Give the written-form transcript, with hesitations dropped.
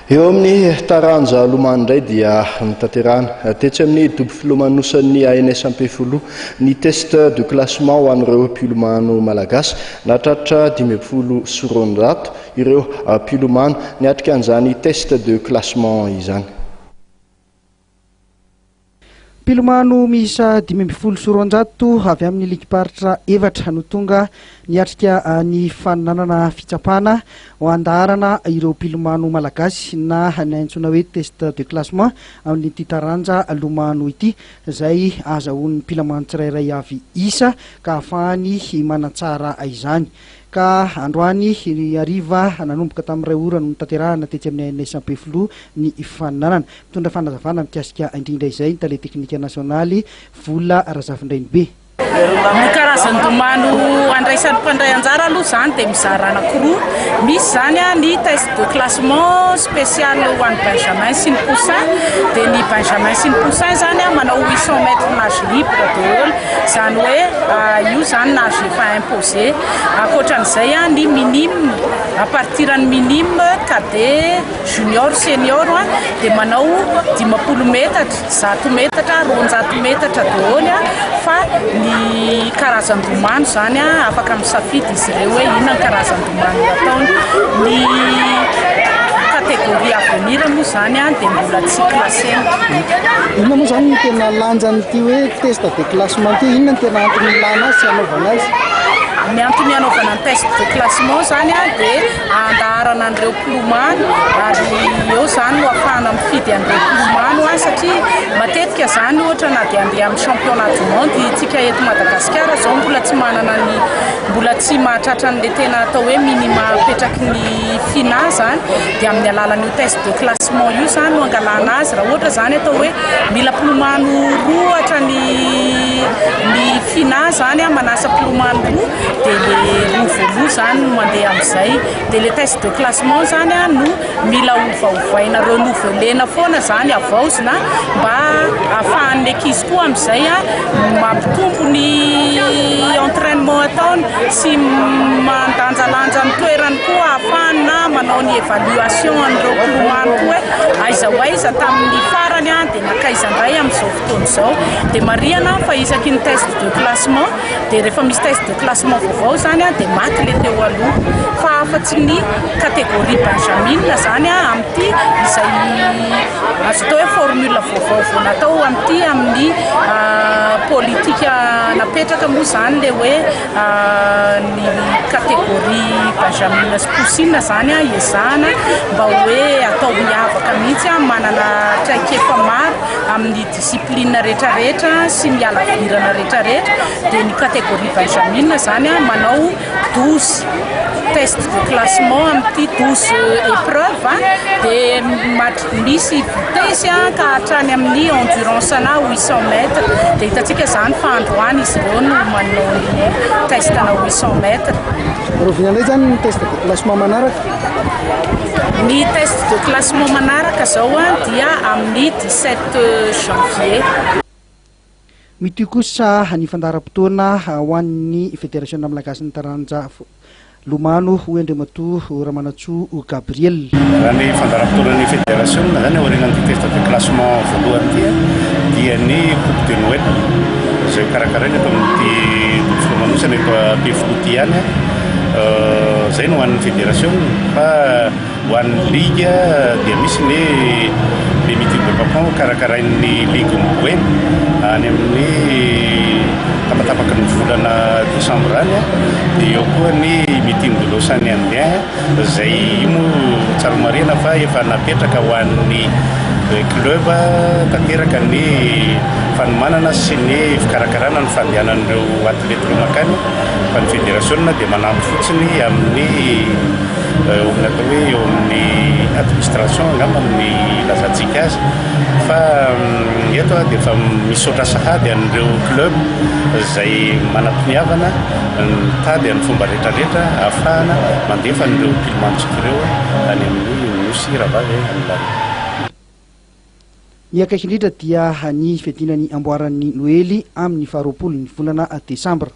Eo amin'ny taranja lomano indray dia nitanterana tetsy amin'ny dobo filomanosan'ny ANS-AMPFolo ny test de classement ho an'ireo mpilomano malagasy nahatratra 500 ireo mpilomano niatrika an'izany test de classement izany. Mpilomano miisa 500 avy amin'ny ligiparitra evatra no tonga niatrika ny fananana fitsapana ho andaharana ireo mpilomano malagasy na antsoina hoe test de classement amin'ny taranja lomano ity, izay azahoan'ny mpilomano tsirairay avy isa ka ahafahany manatsara izany. Ka androany ariva nanomboka tamin'ny 2 ora no tanterahana tetsy amin'ny ANS-AMPFolo ny fananana. Mitondra fanazavana mikasika indrindra izay ny tale teknika nasionaly Vola Razafindrainibe. Ny karazany domano andraisan'ny mpandray anjara aloha zany dia mizara anankiroa. Misy zany ny test de classement spécial ho an'ny benjamin sy ny poussin, dia ny benjamin sy ny poussin zany manao 800 mètres nage libre daholo, zany hoe io zany nage efa imposé. Ankoatran'izay ny minime, à partir ny minime, cadet, junior, senior dia manao 50 metatra, 100 metatra, 200 metatra daholo. Fa ny karazan-domano zany afaka misafidy izy ireo hoe inona ny karazan-domano ataony. Ny kategoria avenir moa zany dia mbola tsy classena. Inona moa zany ny tena lanjan'ity hoe test de classement ity? Inona ny tena antony ilana azy sy anaovana azy? Ny antony anaovana ny test de classement zany dia andaharana an'ireo mpilomano, ary eo zany no ahafahana mifidy an'ireo mpilomano satria matetika zany ohatra na dia andeha amin'ny championnat du monde itsika eto Madagasikara zao mbola tsy mahatratra an'ilay tena atao hoe minima apetraky ny FINA zany, dia amin'ny alalan'io test de classement io zany no angalana azy. Raha ohatra zany atao hoe mila mpilomano roa hatra ny FINA zany manasa mpilomano roa, dia le roa zany no mandeha amin'izay. Dia le test de classement zany no mila ovaovaina renouvelena foana zany avaozina mba ahafahan'ny ankizy koa amin'izay mampitombo ny entraînement ataony sy mandanjalanja ny toerany koa ahafahana manao ny évaluation an'ireo mpilomano koa aiza ho aiza tamin'ny farany dia nakaizandray amin'izao fotoana izao. Dia marihana fa isaky ny test de classement, dia rehefa misy test de classement vaovao zany dia maty le teo aloha. Fa afa-tsy ny kategoria benjamin zany amin'ity izay azo atao hoe formule vaovao natao amin'ity amin'ny politika napetraka moa zany le hoe ny kategoria benjamin sy poussine zany iezahana mba hoe atao miavaka mihitsy manana traikefa maro amin'ny discipline rehetrarehetra sy miala virana rehetrarehetra. Dia ny kategoria benjamin zany manao 12 test de classement amin'ity 12 épreuve, dia misy vitesse ka hatrany amin'ny endurance na 800 mètres. Dia hitantsika zany fa androany izy ireo no manao ny test na 800 mètres. Rovina indray zany ny test de classement manaraka? Ny test de classement manaraka zao dia amin'ny 17 janvier. Mity kosa ny fandaharam-potoana ho an'ny fédération malagasy ny taranja lomano Andriamatoa Ramanantsoa Gabriel. Raha ny fandaharam-potoanan'ny fédération zany aorianan'ity test de classement voalohany ity dia ny coupe de Noël izay karakaraina eto amin'ity filomanosana eto AMPFolo ity ihany. Zay no ho an'ny fédération. Fa ho an'ny ligue dia misy ny meeting de papon karakarain'ny ligue Mogoeny any amin'ny tapatapaka ny volana décembre any. Dia eo koa ny meeting de Lausanne andien izay mo tsara marina fa efa napetraka ho an'ny club tanteraka ny fanomanana sy ny fikarakarana ny fandehanan'ireo atlety reo makany. Fa ny fédération dia manampy fotsiny amin'ny atao hoe eo amin'ny administration angamba amin'ny lazantsika azy. Fa eto dia efa misaotra sahady an'ireo club izay manam-piniavana mitady amin'ny fomba rehetrarehetra ahafahana mandefa an'ireo mpilomanotsika ireo any amin'ny nosy ravavy amin'ny Ny akaiky indrindra dia ny fedinany amboaran'ny Noely amin'ny 20 ny volana Desambra.